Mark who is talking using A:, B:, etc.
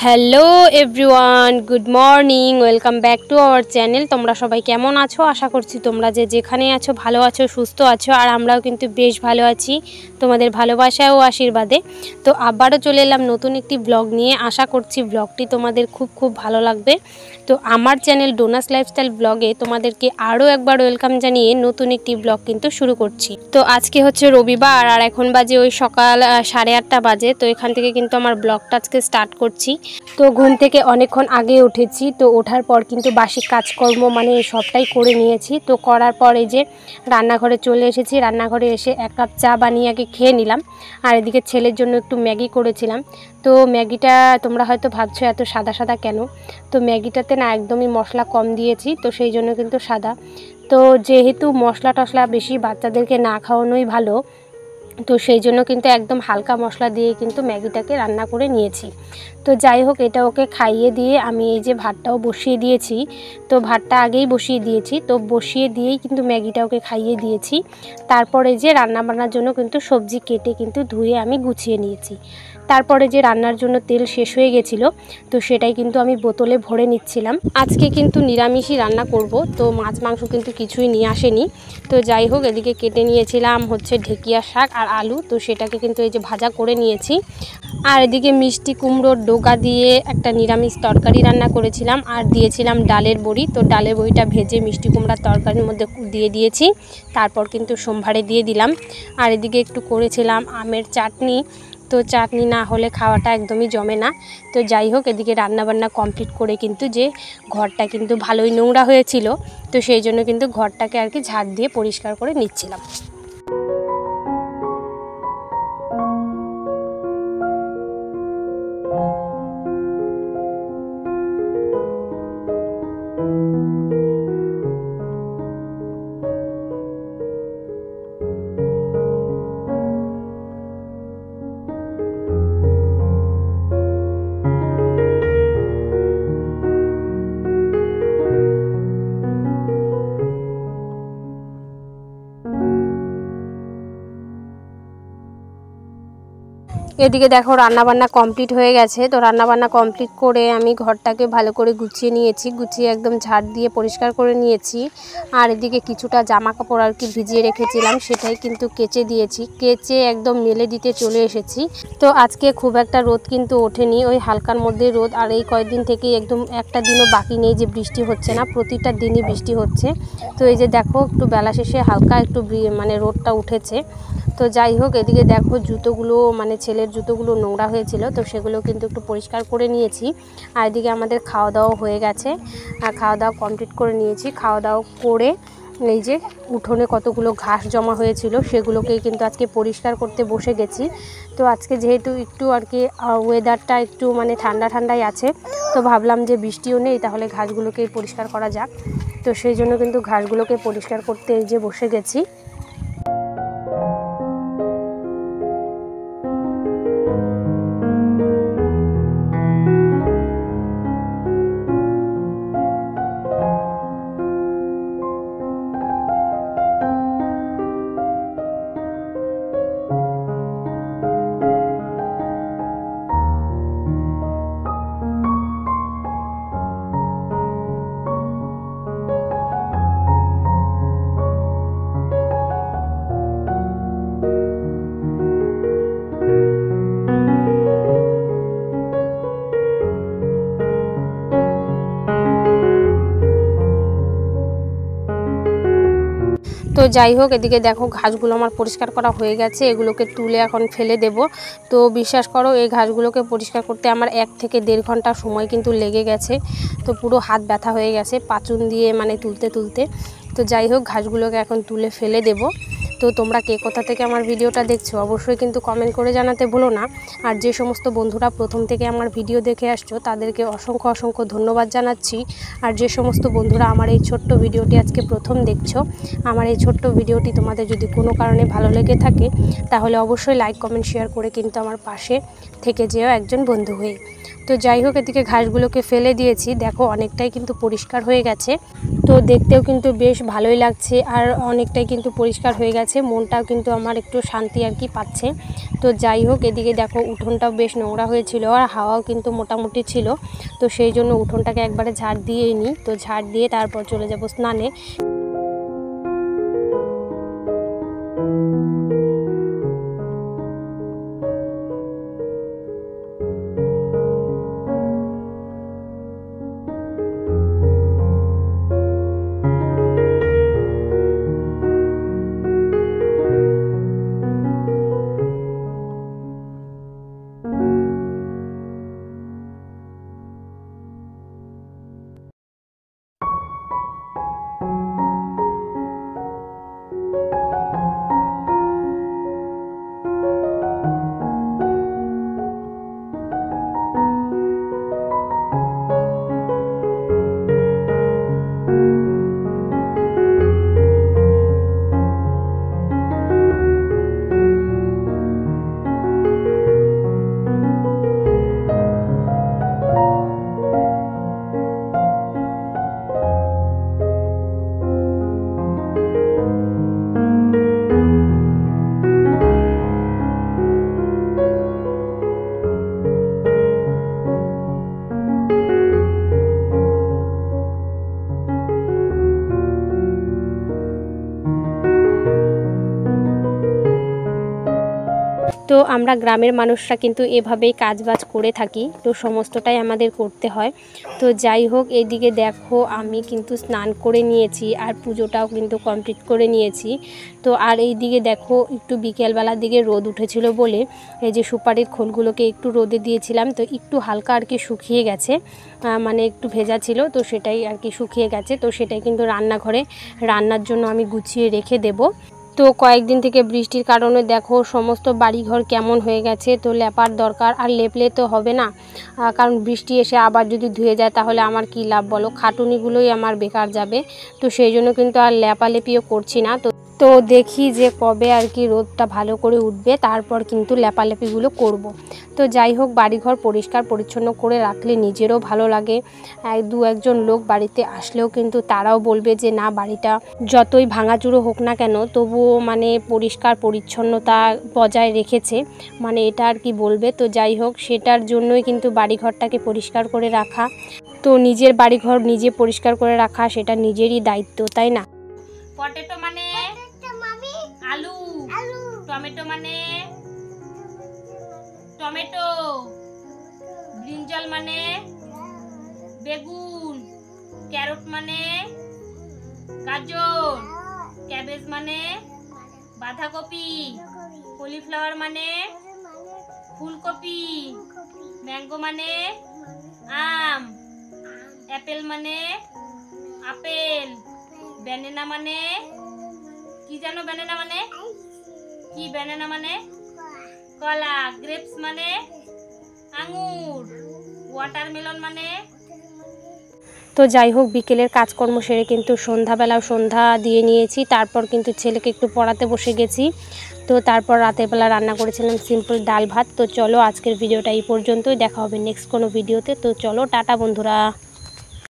A: Hello everyone, good morning, welcome back to our channel. তোমরা সবাই কেমন আছো? আশা করছি তোমরা যেখানে আছো ভালো আছো, সুস্থ আছো। আর আমরাও কিন্তু বেশ ভালো আছি তোমাদের ভালোবাসা ও আশীর্বাদে। তো আবারও চলে এলাম নতুন একটি ব্লগ নিয়ে। আশা করছি ব্লগটি তোমাদের খুব ভালো লাগবে। তো আমার চ্যানেল ডোনাস লাইফস্টাইল ব্লগে তোমাদেরকে আরও একবার ওয়েলকাম জানিয়ে নতুন একটি ব্লগ কিন্তু শুরু করছি। তো আজকে হচ্ছে রবিবার, আর এখন বাজে ওই সকাল 8:30 বাজে। তো এখান থেকে কিন্তু আমার ব্লগটা আজকে স্টার্ট করছি। তো ঘুম থেকে অনেকক্ষণ আগে উঠেছি। তো ওঠার পর কিন্তু বাসি কাজকর্ম মানে সবটাই করে নিয়েছি। তো করার পর এই যে রান্নাঘরে চলে এসেছি। রান্নাঘরে এসে 1 কাপ চা বানিয়ে আগে খেয়ে নিলাম। আর এদিকে ছেলের জন্য একটু ম্যাগি করেছিলাম। তো ম্যাগিটা তোমরা হয়তো ভাবছো এত সাদা সাদা কেন। তো ম্যাগিটাতে না একদমই মশলা কম দিয়েছি, তো সেই জন্য কিন্তু সাদা। তো যেহেতু মশলা টশলা বেশি বাচ্চাদেরকে না খাওয়ানোই ভালো, তো সেই জন্য কিন্তু একদম হালকা মশলা দিয়ে কিন্তু ম্যাগিটাকে রান্না করে নিয়েছি। তো যাই হোক, এটা ওকে খাইয়ে দিয়ে আমি এই যে ভাতটাও বসিয়ে দিয়েছি। তো ভাতটা আগেই বসিয়ে দিয়েছি, তো বসিয়ে দিয়েই কিন্তু ম্যাগিটা ওকে খাইয়ে দিয়েছি। তারপরে যে রান্নাবান্নার জন্য কিন্তু সবজি কেটে কিন্তু ধুয়ে আমি গুছিয়ে নিয়েছি। তারপরে যে রান্নার জন্য তেল শেষ হয়ে গেছিলো, তো সেটাই কিন্তু আমি বোতলে ভরে নিচ্ছিলাম। আজকে কিন্তু নিরামিষই রান্না করব, তো মাছ মাংস কিন্তু কিছুই নিয়ে আসেনি। তো যাই হোক, এদিকে কেটে নিয়েছিলাম হচ্ছে ঢেকিয়া শাক আর আলু, তো সেটাকে কিন্তু এই যে ভাজা করে নিয়েছি। আর এদিকে মিষ্টি কুমড়োর ডোকা দিয়ে একটা নিরামিষ তরকারি রান্না করেছিলাম, আর দিয়েছিলাম ডালের বড়ি। তো ডালের বড়িটা ভেজে মিষ্টি কুমড়ার তরকারির মধ্যে দিয়ে দিয়েছি, তারপর কিন্তু সোমবারে দিয়ে দিলাম। আর এদিকে একটু করেছিলাম আমের চাটনি। তো চাটনি না হলে খাওয়াটা একদমই জমে না। তো যাই হোক, এদিকে রান্নাবান্না কমপ্লিট করে কিন্তু যে ঘরটা কিন্তু ভালোই নোংরা হয়েছিল, তো সেই জন্য কিন্তু ঘরটাকে আর কি ঝাড় দিয়ে পরিষ্কার করে নিচ্ছিলাম। এদিকে দেখো রান্নাবান্না কমপ্লিট হয়ে গেছে। তো রান্নাবান্না কমপ্লিট করে আমি ঘরটাকে ভালো করে গুছিয়ে নিয়েছি, গুছিয়ে একদম ঝাড় দিয়ে পরিষ্কার করে নিয়েছি। আর এদিকে কিছুটা জামা কাপড় আর কি ভিজিয়ে রেখেছিলাম, সেটাই কিন্তু কেচে দিয়েছি। কেচে একদম মেলে দিতে চলে এসেছি। তো আজকে খুব একটা রোদ কিন্তু ওঠেনি, ওই হালকার মধ্যে রোদ। আর এই কয়েকদিন থেকেই একদম একটা দিনও বাকি নেই যে বৃষ্টি হচ্ছে না, প্রতিটা দিনই বৃষ্টি হচ্ছে। তো এই যে দেখো একটু বেলা শেষে হালকা একটু মানে রোদটা উঠেছে। তো যাই হোক, এদিকে দেখো জুতোগুলো মানে ছেলের জুতোগুলো নোংরা হয়েছিল, তো সেগুলো কিন্তু একটু পরিষ্কার করে নিয়েছি। আর এদিকে আমাদের খাওয়া দাওয়া হয়ে গেছে, আর খাওয়া দাওয়া কমপ্লিট করে নিয়েছি। খাওয়া দাওয়া করে এই যে উঠোনে কতগুলো ঘাস জমা হয়েছিল, সেগুলোকেই কিন্তু আজকে পরিষ্কার করতে বসে গেছি। তো আজকে যেহেতু একটু আর কি ওয়েদারটা একটু মানে ঠান্ডা ঠান্ডাই আছে, তো ভাবলাম যে বৃষ্টিও নেই, তাহলে ঘাসগুলোকেই পরিষ্কার করা যাক। তো সেই জন্য কিন্তু ঘাসগুলোকে পরিষ্কার করতে এই যে বসে গেছি। তো যাই হোক, এদিকে দেখো ঘাসগুলো আমার পরিষ্কার করা হয়ে গেছে, এগুলোকে তুলে এখন ফেলে দেব। তো বিশ্বাস করো এই ঘাসগুলোকে পরিষ্কার করতে আমার 1 থেকে 1.5 ঘন্টা সময় কিন্তু লেগে গেছে। তো পুরো হাত ব্যথা হয়ে গেছে পাচুন দিয়ে মানে তুলতে তুলতে। তো যাই হোক, ঘাসগুলোকে এখন তুলে ফেলে দেব। তো তোমরা কে কোথা থেকে আমার ভিডিওটা দেখছো অবশ্যই কিন্তু কমেন্ট করে জানাতে ভুলো না। আর যে সমস্ত বন্ধুরা প্রথম থেকে আমার ভিডিও দেখে আসছো তাদেরকে অসংখ্য অসংখ্য ধন্যবাদ জানাচ্ছি। আর যে সমস্ত বন্ধুরা আমার এই ছোট্ট ভিডিওটি আজকে প্রথম দেখছো, আমার এই ছোট্ট ভিডিওটি তোমাদের যদি কোনো কারণে ভালো লেগে থাকে তাহলে অবশ্যই লাইক কমেন্ট শেয়ার করে কিন্তু আমার পাশে থেকে যেও একজন বন্ধু হয়ে। তো যাই হোক, এদিকে ঘাসগুলোকে ফেলে দিয়েছি, দেখো অনেকটাই কিন্তু পরিষ্কার হয়ে গেছে। তো দেখতেও কিন্তু বেশ ভালোই লাগছে আর অনেকটাই কিন্তু পরিষ্কার হয়ে গেছে, মনটাও কিন্তু আমার একটু শান্তি আর কি পাচ্ছে। তো যাই হোক, এদিকে দেখো উঠোনটাও বেশ নোংরা হয়েছিল আর হাওয়াও কিন্তু মোটামুটি ছিল। তো সেই জন্য উঠোনটাকে একবারে ঝাড় দিয়ে নিই। তো ঝাড় দিয়ে তারপর চলে যাব স্নানে। তো আমরা গ্রামের মানুষরা কিন্তু এভাবেই কাজবাজ করে থাকি, তো সমস্তটাই আমাদের করতে হয়। তো যাই হোক, এইদিকে দেখো আমি কিন্তু স্নান করে নিয়েছি আর পুজোটাও কিন্তু কমপ্লিট করে নিয়েছি। তো আর এইদিকে দেখো একটু বিকেলবেলার দিকে রোদ উঠেছিল বলে এই যে সুপারির খোলগুলোকে একটু রোদে দিয়েছিলাম, তো একটু হালকা আর কি শুকিয়ে গেছে, মানে একটু ভেজা ছিল, তো সেটাই আর কি শুকিয়ে গেছে। তো সেটাই কিন্তু রান্নাঘরে রান্নার জন্য আমি গুছিয়ে রেখে দেব। তো কয়েকদিন থেকে বৃষ্টির কারণে দেখো সমস্ত বাড়িঘর কেমন হয়ে গেছে, তো লেপার দরকার। আর লেপলে তো হবে না, কারণ বৃষ্টি এসে আবার যদি ধুয়ে যায় তাহলে আমার কী লাভ বলো, খাটুনিগুলোই আমার বেকার যাবে। তো সেই জন্য কিন্তু আর লেপালেপিও করছি না। তো দেখি যে কবে আর কি রোদটা ভালো করে উঠবে, তারপর কিন্তু লেপালেপিগুলো করব। তো যাই হোক, বাড়িঘর পরিষ্কার পরিচ্ছন্ন করে রাখলে নিজেরও ভালো লাগে। দু একজন লোক বাড়িতে আসলেও কিন্তু তারাও বলবে যে না, বাড়িটা যতই ভাঙাচুরো হোক না কেন তবুও মানে পরিষ্কার পরিচ্ছন্নতা বজায় রেখেছে, মানে এটা আর কি বলবে। তো যাই হোক, সেটার জন্যই কিন্তু বাড়িঘরটাকে পরিষ্কার করে রাখা। তো নিজের বাড়িঘর নিজে পরিষ্কার করে রাখা সেটা নিজেরই দায়িত্ব, তাই না? পটেটো মানে আলু, টমেটো মানে টমেটো, ব্রিঞ্জল মানে বেগুন, ক্যারট মানে গাজর, ক্যাবেজ মানে বাঁধাকপি, কলিফ্লাওয়ার মানে ফুলকপি, ম্যাঙ্গো মানে আম, অ্যাপেল মানে আপেল, ব্যানানা মানে কি জানো, ব্যানানা মানে কি, ব্যানানা মানে কলা, গ্রেপস মানে আঙ্গুর, ওয়াটারমেলন মানে। তো যাই হোক, বিকেলের কাজকর্ম সেরে কিন্তু সন্ধ্যাবেলাও সন্ধ্যা দিয়ে নিয়েছি, তারপর কিন্তু ছেলেকে একটু পড়াতে বসে গেছি। তো তারপর রাতের বেলা রান্না করেছিলাম সিম্পল ডাল ভাত। তো চলো, আজকের ভিডিওটা এই পর্যন্তই, দেখা হবে নেক্সট কোনো ভিডিওতে। তো চলো, টাটা বন্ধুরা।